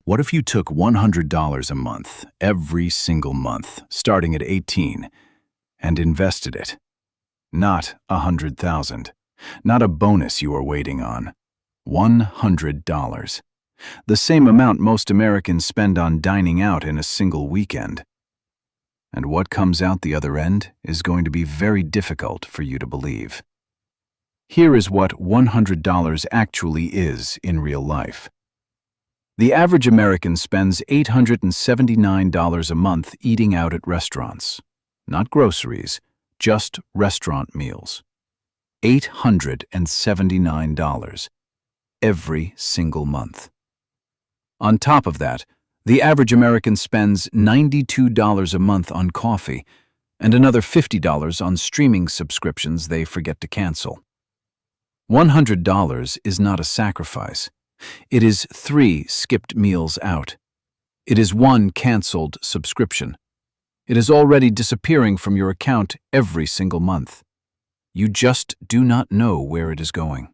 What if you took $100 a month, every single month, starting at 18, and invested it? Not 100,000. Not a bonus you are waiting on. $100. The same amount most Americans spend on dining out in a single weekend. And what comes out the other end is going to be very difficult for you to believe. Here is what $100 actually is in real life. The average American spends $879 a month eating out at restaurants. Not groceries, just restaurant meals. $879 every single month. On top of that, the average American spends $92 a month on coffee and another $50 on streaming subscriptions they forget to cancel. $100 is not a sacrifice. It is 3 skipped meals out. It is 1 canceled subscription. It is already disappearing from your account every single month. You just do not know where it is going.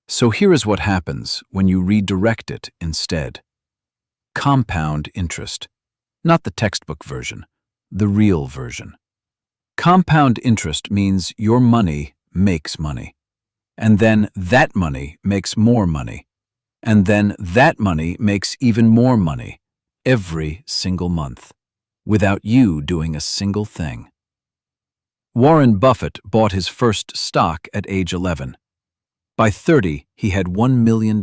So here is what happens when you redirect it instead. Compound interest. Not the textbook version, the real version. Compound interest means your money makes money. And then that money makes more money. And then that money makes even more money every single month, without you doing a single thing. Warren Buffett bought his first stock at age 11. By 30, he had $1 million.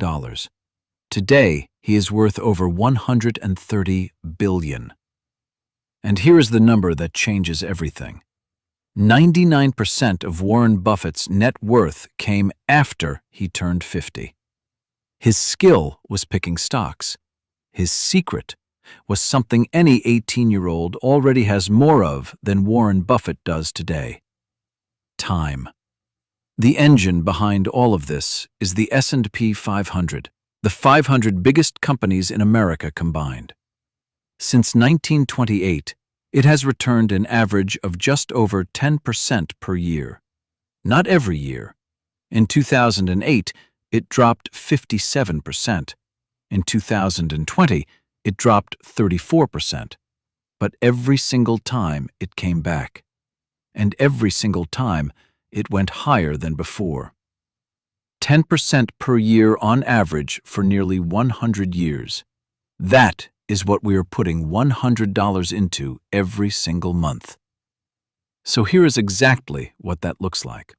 Today, he is worth over $130 billion. And here is the number that changes everything. 99% of Warren Buffett's net worth came after he turned 50. His skill was picking stocks. His secret was something any 18-year-old already has more of than Warren Buffett does today: time. The engine behind all of this is the S&P 500, the 500 biggest companies in America combined. Since 1928, it has returned an average of just over 10% per year. Not every year. In 2008, it dropped 57%. In 2020, it dropped 34%. But every single time it came back. And every single time it went higher than before. 10% per year on average for nearly 100 years. That is what we are putting $100 into every single month. So here is exactly what that looks like.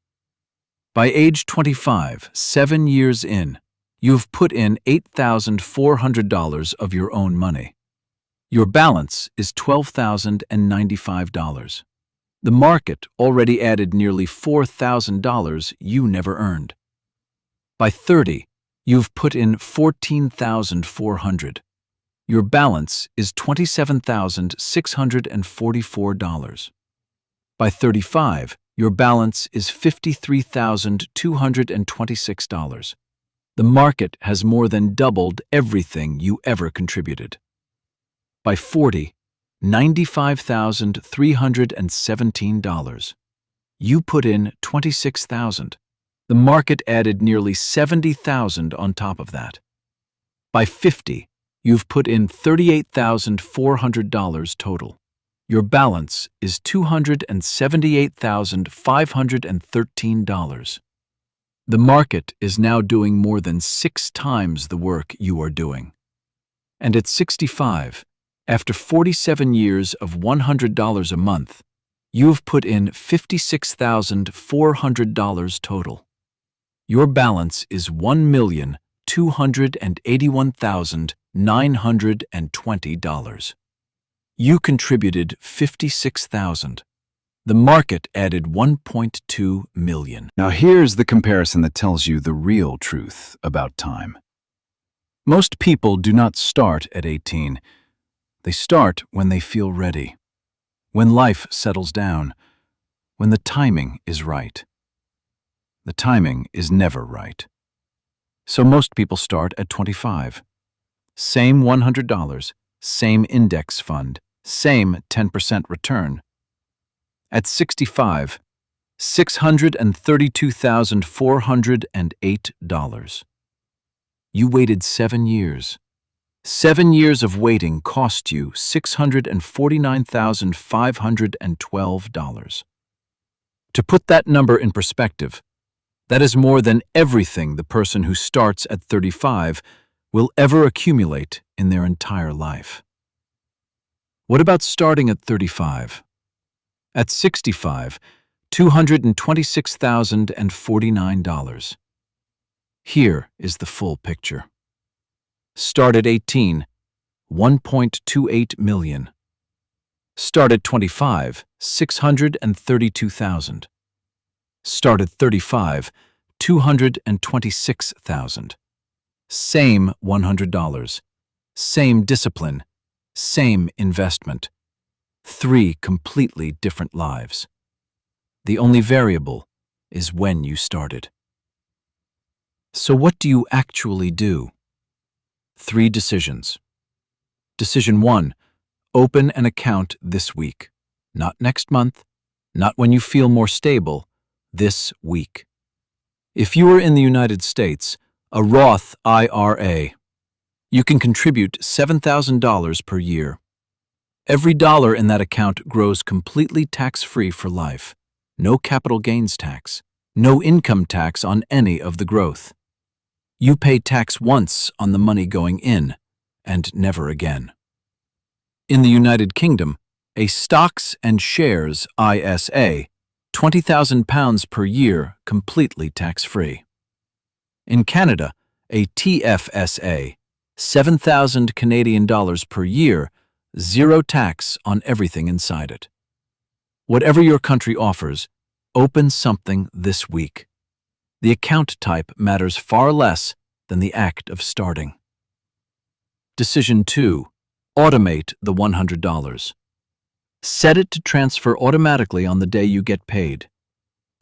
By age 25, 7 years in, you've put in $8,400 of your own money. Your balance is $12,095. The market already added nearly $4,000 you never earned. By 30, you've put in $14,400. Your balance is $27,644. By 35, your balance is $53,226. The market has more than doubled everything you ever contributed. By 40, $95,317. You put in $26,000. The market added nearly $70,000 on top of that. By 50, you've put in $38,400 total. Your balance is $278,513. The market is now doing more than 6 times the work you are doing. And at 65, after 47 years of $100 a month, you've put in $56,400 total. Your balance is $1,281,920. You contributed $56,000. The market added $1.2 million. Now here's the comparison that tells you the real truth about time. Most people do not start at 18. They start when they feel ready, when life settles down, when the timing is right. The timing is never right. So most people start at 25. Same $100, same index fund, same 10% return. At 65, $632,408. You waited 7 years. 7 years of waiting cost you $649,512. To put that number in perspective, that is more than everything the person who starts at 35 will ever accumulate in their entire life. What about starting at 35? At 65, $226,049. Here is the full picture. Start at 18, $1.28 million. Start at 25, $632,000. Start at 35, $226,000. Same $100. Same discipline. Same investment. 3 completely different lives. The only variable is when you started. So what do you actually do? 3 decisions. Decision 1. Open an account this week. Not next month, not when you feel more stable, this week. If you are in the United States, a Roth IRA, you can contribute $7,000 per year. Every dollar in that account grows completely tax-free for life. No capital gains tax. No income tax on any of the growth. You pay tax once on the money going in, and never again. In the United Kingdom, a Stocks and Shares ISA, £20,000 per year, completely tax-free. In Canada, a TFSA, $7,000 Canadian dollars per year, zero tax on everything inside it. Whatever your country offers, open something this week. The account type matters far less than the act of starting. Decision 2. Automate the $100. Set it to transfer automatically on the day you get paid.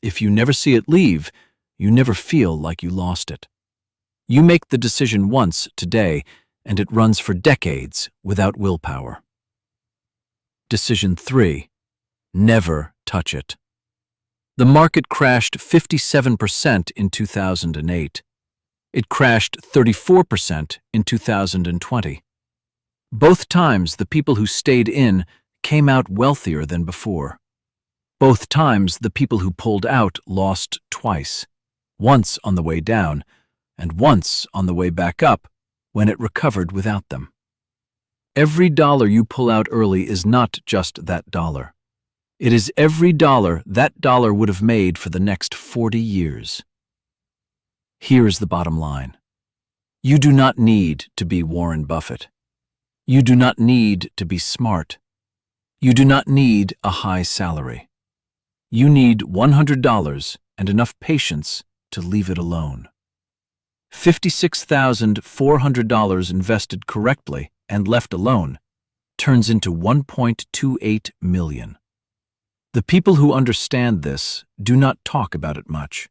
If you never see it leave, you never feel like you lost it. You make the decision once today, and it runs for decades without willpower. Decision 3. Never touch it. The market crashed 57% in 2008. It crashed 34% in 2020. Both times, the people who stayed in came out wealthier than before. Both times, the people who pulled out lost twice, once on the way down and once on the way back up when it recovered without them. Every dollar you pull out early is not just that dollar. It is every dollar that dollar would have made for the next 40 years. Here is the bottom line. You do not need to be Warren Buffett. You do not need to be smart. You do not need a high salary. You need $100 and enough patience to leave it alone. $56,400 invested correctly and left alone turns into $1.28 million. The people who understand this do not talk about it much.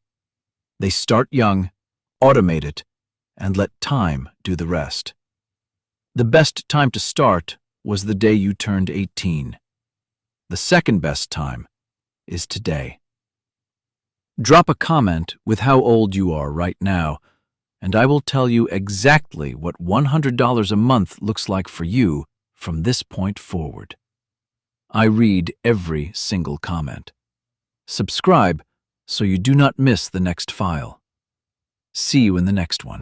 They start young, automate it, and let time do the rest. The best time to start was the day you turned 18. The second best time is today. Drop a comment with how old you are right now, and I will tell you exactly what $100 a month looks like for you from this point forward. I read every single comment. Subscribe so you do not miss the next file. See you in the next one.